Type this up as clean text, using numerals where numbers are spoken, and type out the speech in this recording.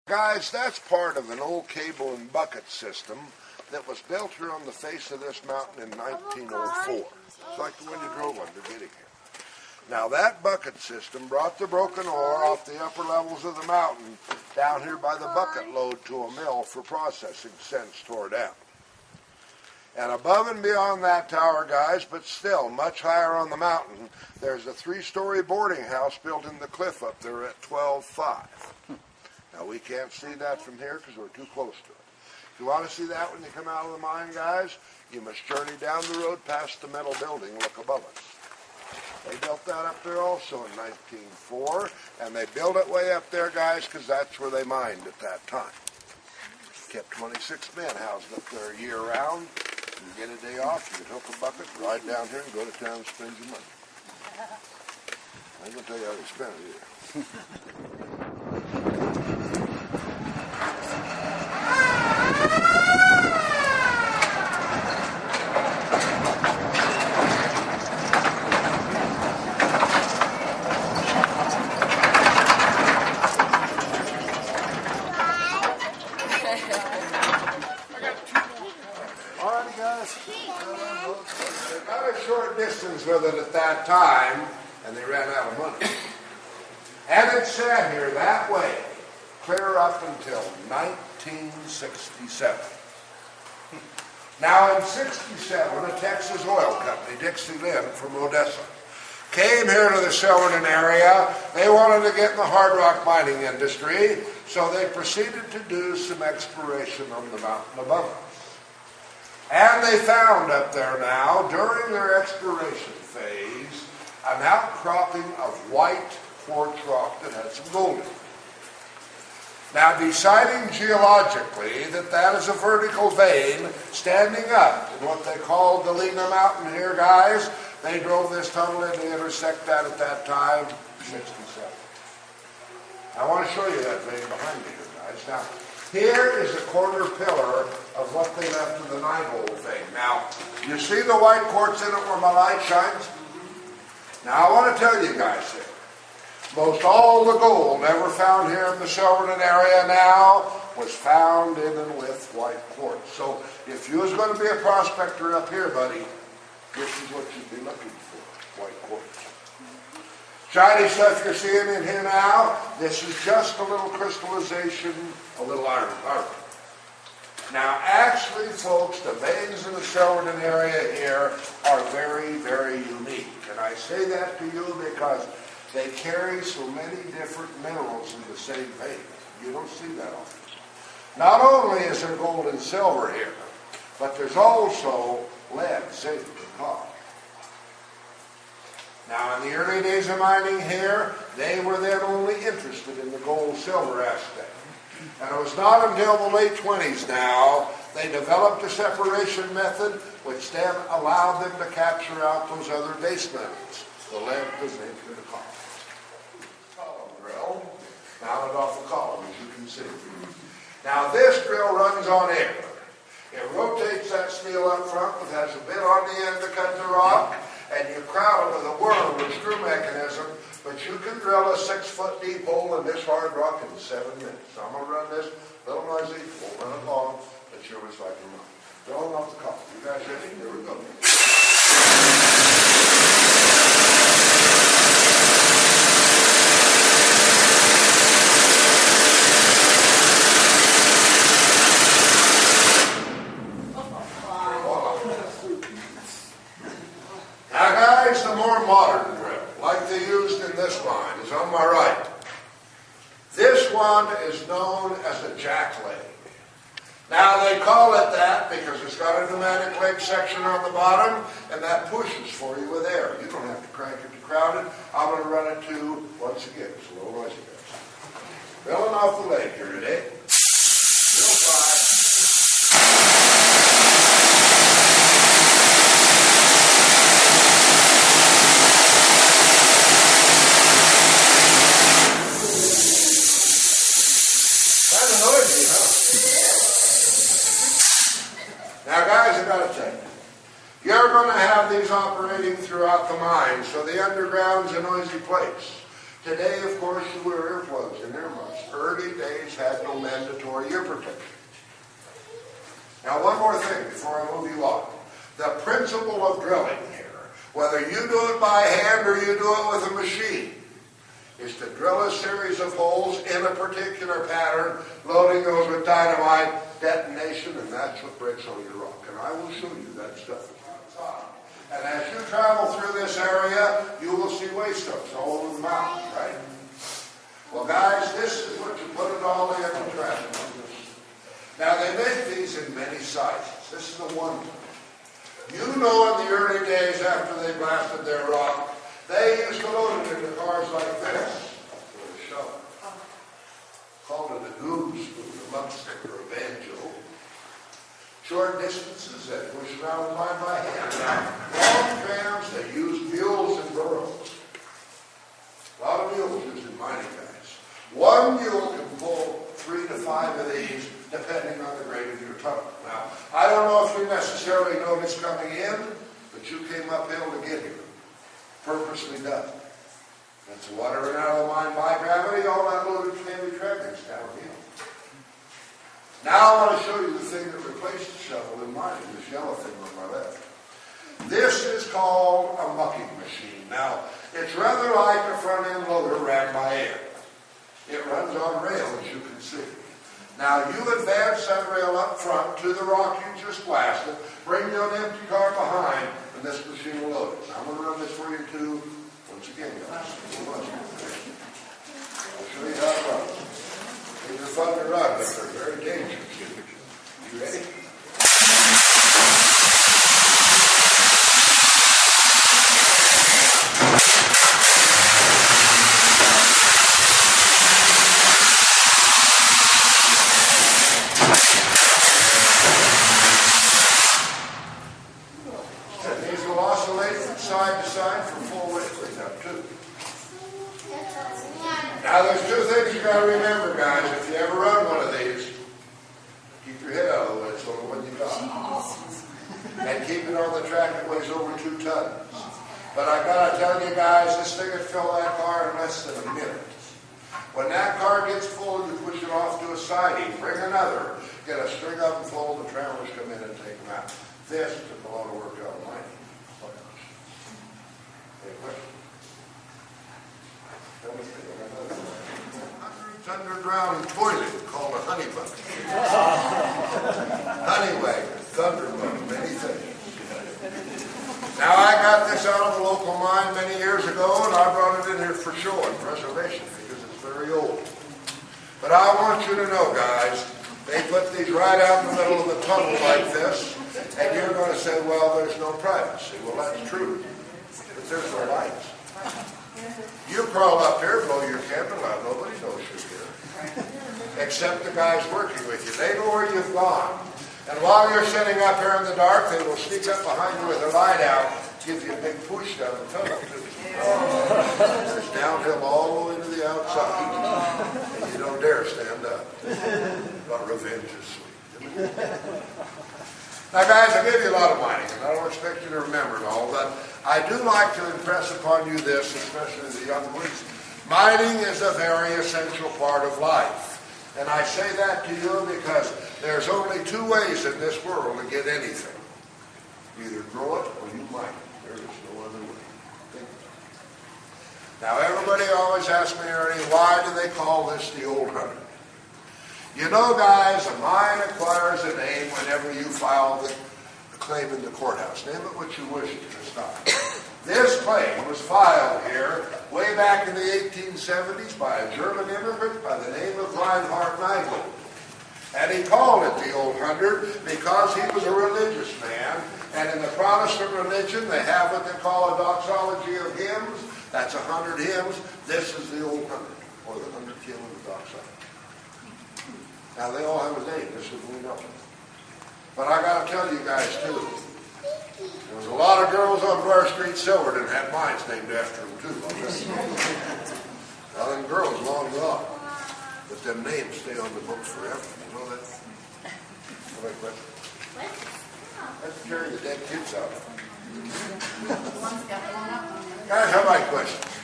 Guys, that's part of an old cable and bucket system that was built here on the face of this mountain in 1904. It's like the one you drove under getting here. Now that bucket system brought the broken ore off the upper levels of the mountain down here by the bucket load to a mill for processing since tore down. And above and beyond that tower, guys, but still much higher on the mountain, there's a 3-story boarding house built in the cliff up there at 12.5. Now, we can't see that from here because we're too close to it. If you want to see that when you come out of the mine, guys, you must journey down the road past the metal building, look above us. They built that up there also in 1904, and they built it way up there, guys, because that's where they mined at that time. Kept 26 men housed up there year-round. You get a day off, you can hook a bucket, ride down here, and go to town and spend your money. I ain't going to tell you how to spend it either. Distance with it at that time, and they ran out of money. And it sat here that way, clear up until 1967. Now in 67, a Texas oil company, Dixie Lynn from Odessa, came here to the Silverton area. They wanted to get in the hard rock mining industry, so they proceeded to do some exploration on the mountain above us. And they found up there now, during their exploration phase, an outcropping of white quartz rock that had some gold in it. Now, deciding geologically that that is a vertical vein standing up in what they called the Lena Mountain here, guys, they drove this tunnel in to intersect that at that time, 67. I want to show you that vein behind me here, guys. Now, here is a corner pillar of what they left in the 9-hole vein. Now, you see the white quartz in it where my light shines? Now, I want to tell you guys here, most all the gold ever found here in the Silverton area now was found in and with white quartz. So, if you was going to be a prospector up here, buddy, this is what you'd be looking for, white quartz. Shiny stuff you're seeing in here now, this is just a little crystallization, a little iron. Now, actually, folks, the veins in the Silverton area here are very, very unique. And I say that to you because they carry so many different minerals in the same vein. You don't see that often. Not only is there gold and silver here, but there's also lead, zinc, and copper. Now, in the early days of mining here, they were then only interested in the gold-silver aspect. And it was not until the late 20s now, they developed a separation method which then allowed them to capture out those other base metals, the lead, the zinc, and the copper. Column drill, mounted off the column, as you can see. Now, this drill runs on air. It rotates that steel up front, it has a bit on the end to cut the rock, and you crown it with a worm or screw mechanism, but you can drill a 6-foot deep hole in this hard rock in 7 minutes. So I'm going to run this, a little noisy, won't run it long, but sure it's like a mine. Drilling off the column. You guys ready? Here we go. Now guys, the more modern drill, like they used in this mine, is on my right. This one is known as a jack leg. Now they call it that because it's got a pneumatic leg section on the bottom, and that pushes for you with air. You don't have to crank it to crowd it. I'm going to run it to, once again, it's a little noisy, guys. Drilling off the leg here today. Drill 5. Now guys, I got to tell you, you're going to have these operating throughout the mine, so the underground's a noisy place. Today, of course, you wear earplugs in their mouths. Early days had no mandatory ear protection. Now, one more thing before I move you on. The principle of drilling here, whether you do it by hand or you do it with a machine, is to drill a series of holes in a particular pattern, loading those with dynamite, detonation, and that's what breaks all your rock. And I will show you that stuff outside. And as you travel through this area, you will see waste dumps all over the mountains, right? Well, guys, this is what you put it all in and trash it. Now, they make these in many sizes. This is the one. You know, in the early days after they blasted their rock, they used to load it into cars like this with a shovel. Called it a goose, with a muckstick or a banjo. Short distances, they pushed around mine by hand. Now, long trams, they used mules and burros. A lot of mules used in mining, guys. One mule can pull 3 to 5 of these, depending on the grade of your tunnel. Now, I don't know if you necessarily noticed coming in, but you came uphill to get here. Purposely done. That's the water ran out of the mine by gravity, all that loaded heavy traffic's downhill. Now I want to show you the thing that replaced the shovel in mining, this yellow thing on my left. This is called a mucking machine. Now, it's rather like a front-end loader ran by air. It runs on rail, as you can see. Now, you advance that rail up front to the rock you just blasted, bring you an empty car behind, and this machine will load it. Now, I'm going to run this for you too, once again, guys. I'll show you how it runs. These are fun to run, but they're very dangerous. You ready? Side to side for full weight cleanup too. Now there's two things you got to remember, guys. If you ever run one of these, keep your head out of the way so when you got it. And keep it on the track that weighs over 2 tons. But I got to tell you guys, this thing would fill that car in less than a minute. When that car gets full, you push it off to a siding, bring another, get a string up and full, the trailers come in and take them out. This took a lot of work out of mine. Underground toilet called a honey bucket. Honey wagon, thunderbug, many things. Now I got this out of a local mine many years ago, and I brought it in here for show and preservation because it's very old. But I want you to know, guys, they put these right out in the middle of the tunnel like this, and you're going to say, well, there's no privacy. Well, that's true, but there's no lights. You crawl up here, blow your candle out, nobody knows you're here. Except the guys working with you. They know where you've gone. And while you're sitting up here in the dark, they will sneak up behind you with their light out, give you a big push down the tunnel. There's downhill all the way to the outside. And you don't dare stand up. But revenge is sweet. Now guys, I gave you a lot of mining, and I don't expect you to remember it all, but I do like to impress upon you this, especially the young ones. Mining is a very essential part of life. And I say that to you because there's only 2 ways in this world to get anything. You either grow it or you mine it. There is no other way. Think about it. Now everybody always asks me, Ernie, why do they call this the Old 100? You know, guys, a mine acquires a name whenever you file the claim in the courthouse. Name it what you wish at this time. This claim was filed here way back in the 1870s by a German immigrant by the name of Reinhard Neigel. And he called it the Old 100 because he was a religious man. And in the Protestant religion, they have what they call a doxology of hymns. That's 100 hymns. This is the Old 100, or the 100th hymn of the doxology. Now, they all have a name. This is we know. But I got to tell you guys, too, there was a lot of girls on Blair Street, Silverton, had mines named after them, too. Now, them girls long gone. But them names stay on the books forever. You know that? What question? Let's carry the dead kids out. Guys, how about questions?